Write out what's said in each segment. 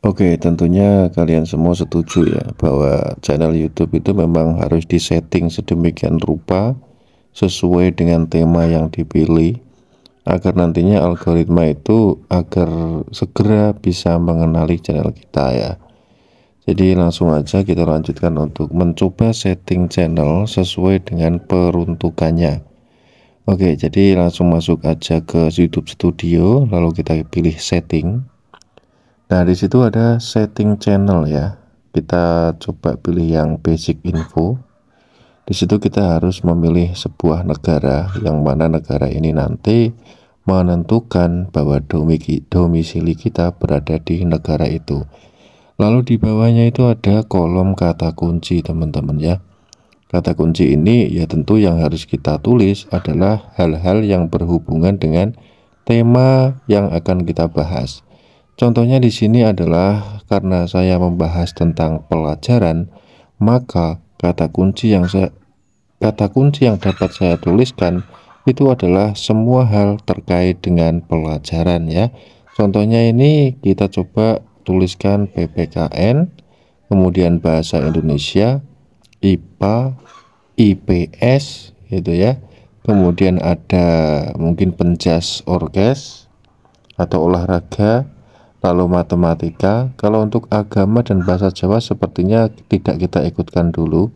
Oke, tentunya kalian semua setuju ya bahwa channel YouTube itu memang harus disetting sedemikian rupa sesuai dengan tema yang dipilih agar nantinya algoritma itu agar segera bisa mengenali channel kita ya. Jadi langsung aja kita lanjutkan untuk mencoba setting channel sesuai dengan peruntukannya. Oke, jadi langsung masuk aja ke YouTube Studio lalu kita pilih setting. Nah, di situ ada setting channel ya. Kita coba pilih yang basic info. Di situ kita harus memilih sebuah negara, yang mana negara ini nanti menentukan bahwa domisili kita berada di negara itu. Lalu di bawahnya itu ada kolom kata kunci, teman-teman ya. Kata kunci ini ya tentu yang harus kita tulis adalah hal-hal yang berhubungan dengan tema yang akan kita bahas. Contohnya di sini adalah karena saya membahas tentang pelajaran, maka kata kunci yang dapat saya tuliskan itu adalah semua hal terkait dengan pelajaran ya. Contohnya ini kita coba tuliskan PPKN, kemudian bahasa Indonesia, IPA, IPS gitu ya. Kemudian ada mungkin penjas orkes atau olahraga, lalu matematika. Kalau untuk agama dan bahasa Jawa sepertinya tidak kita ikutkan dulu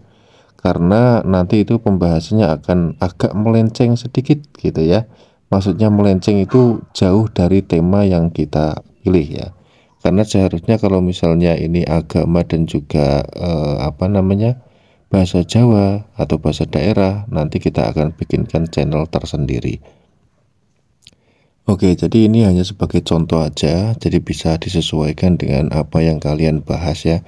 karena nanti itu pembahasannya akan agak melenceng sedikit gitu ya. Maksudnya melenceng itu jauh dari tema yang kita pilih ya. Karena seharusnya kalau misalnya ini agama dan juga bahasa Jawa atau bahasa daerah, nanti kita akan bikinkan channel tersendiri. Oke, jadi ini hanya sebagai contoh aja, jadi bisa disesuaikan dengan apa yang kalian bahas ya.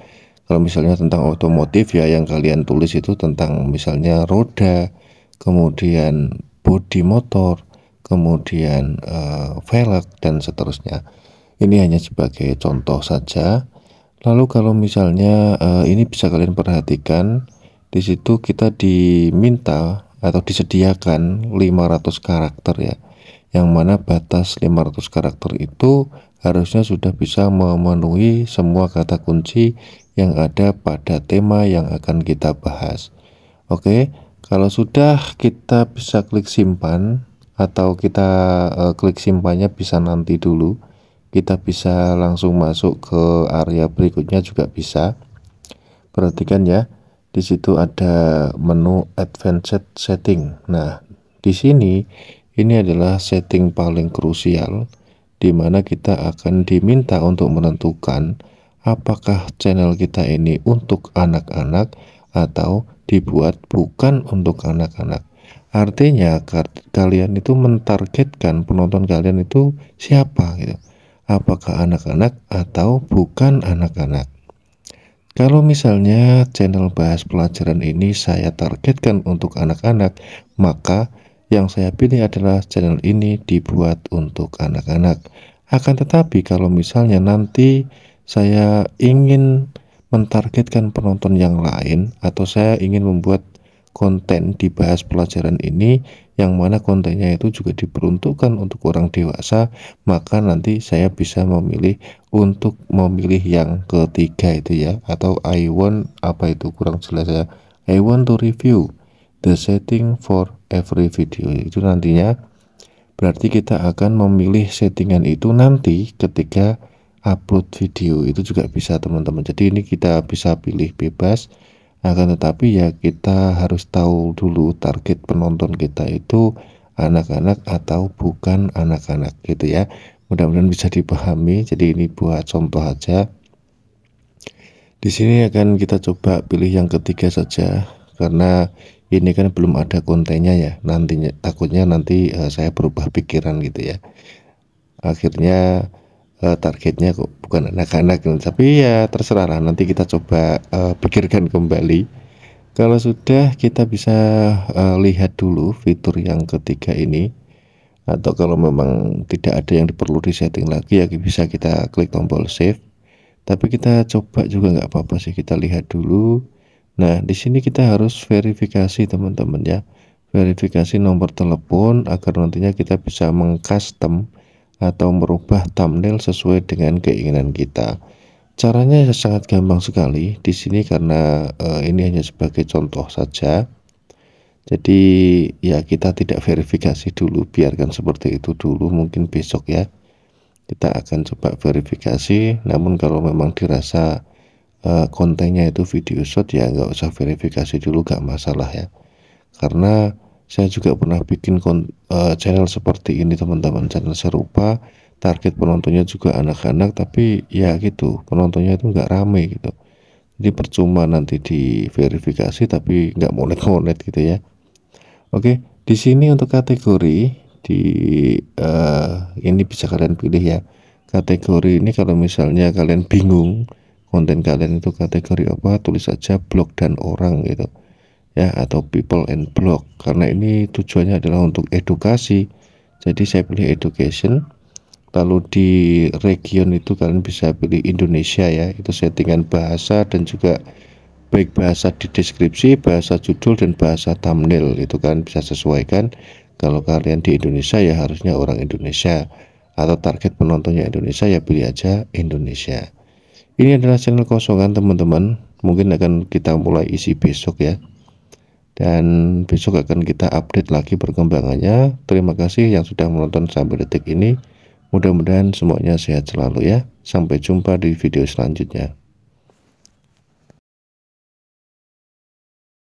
Kalau misalnya tentang otomotif ya yang kalian tulis itu tentang misalnya roda, kemudian bodi motor, kemudian velg dan seterusnya. Ini hanya sebagai contoh saja. Lalu kalau misalnya ini bisa kalian perhatikan di situ kita diminta atau disediakan 500 karakter ya, yang mana batas 500 karakter itu harusnya sudah bisa memenuhi semua kata kunci yang ada pada tema yang akan kita bahas. Oke, kalau sudah kita bisa klik simpan atau kita klik simpannya bisa nanti dulu. Kita bisa langsung masuk ke area berikutnya juga bisa. Perhatikan ya, di situ ada menu Advanced Setting. Nah, di sini ini adalah setting paling krusial di mana kita akan diminta untuk menentukan apakah channel kita ini untuk anak-anak atau dibuat bukan untuk anak-anak. Artinya kalian itu mentargetkan penonton kalian itu siapa gitu. Apakah anak-anak atau bukan anak-anak. Kalau misalnya channel bahas pelajaran ini saya targetkan untuk anak-anak, maka yang saya pilih adalah channel ini dibuat untuk anak-anak. Akan tetapi kalau misalnya nanti saya ingin mentargetkan penonton yang lain atau saya ingin membuat konten dibahas pelajaran ini yang mana kontennya itu juga diperuntukkan untuk orang dewasa, maka nanti saya bisa memilih untuk memilih yang ketiga itu ya, atau I want apa itu kurang jelas ya, I want to review the setting for every video. Itu nantinya berarti kita akan memilih settingan itu nanti ketika upload video, itu juga bisa teman-teman. Jadi ini kita bisa pilih bebas, akan tetapi ya kita harus tahu dulu target penonton kita itu anak-anak atau bukan anak-anak gitu ya. Mudah-mudahan bisa dipahami. Jadi ini buat contoh aja. Di sini akan kita coba pilih yang ketiga saja karena ini kan belum ada kontennya ya. Nantinya takutnya nanti saya berubah pikiran gitu ya. Akhirnya targetnya kok bukan anak-anak, tapi ya terserah lah, nanti kita coba pikirkan kembali. Kalau sudah kita bisa lihat dulu fitur yang ketiga ini, atau kalau memang tidak ada yang perlu disetting lagi ya bisa kita klik tombol save. Tapi kita coba juga nggak apa-apa sih, kita lihat dulu. Nah, di sini kita harus verifikasi teman-teman ya. Verifikasi nomor telepon agar nantinya kita bisa mengcustom atau merubah thumbnail sesuai dengan keinginan kita. Caranya sangat gampang sekali di sini karena, ini hanya sebagai contoh saja. Jadi ya kita tidak verifikasi dulu, biarkan seperti itu dulu, mungkin besok ya kita akan coba verifikasi. Namun kalau memang dirasa, kontennya itu video shot ya nggak usah verifikasi dulu, nggak masalah ya. Karena saya juga pernah bikin channel seperti ini teman-teman, channel serupa, target penontonnya juga anak-anak, tapi ya gitu, penontonnya itu nggak rame gitu. Jadi percuma nanti diverifikasi tapi nggak monet-monet gitu ya. Oke, di sini untuk kategori di ini bisa kalian pilih ya. Kategori ini kalau misalnya kalian bingung konten kalian itu kategori apa, tulis saja blog dan orang gitu ya, atau people and blog, karena ini tujuannya adalah untuk edukasi. Jadi saya pilih education. Lalu di region itu kalian bisa pilih Indonesia ya, itu settingan bahasa dan juga baik bahasa di deskripsi, bahasa judul, dan bahasa thumbnail itu kan bisa sesuaikan. Kalau kalian di Indonesia ya harusnya orang Indonesia, atau target penontonnya Indonesia ya pilih aja Indonesia. Ini adalah channel kosongan teman-teman, mungkin akan kita mulai isi besok ya, dan besok akan kita update lagi perkembangannya. Terima kasih yang sudah menonton sampai detik ini, mudah-mudahan semuanya sehat selalu ya. Sampai jumpa di video selanjutnya.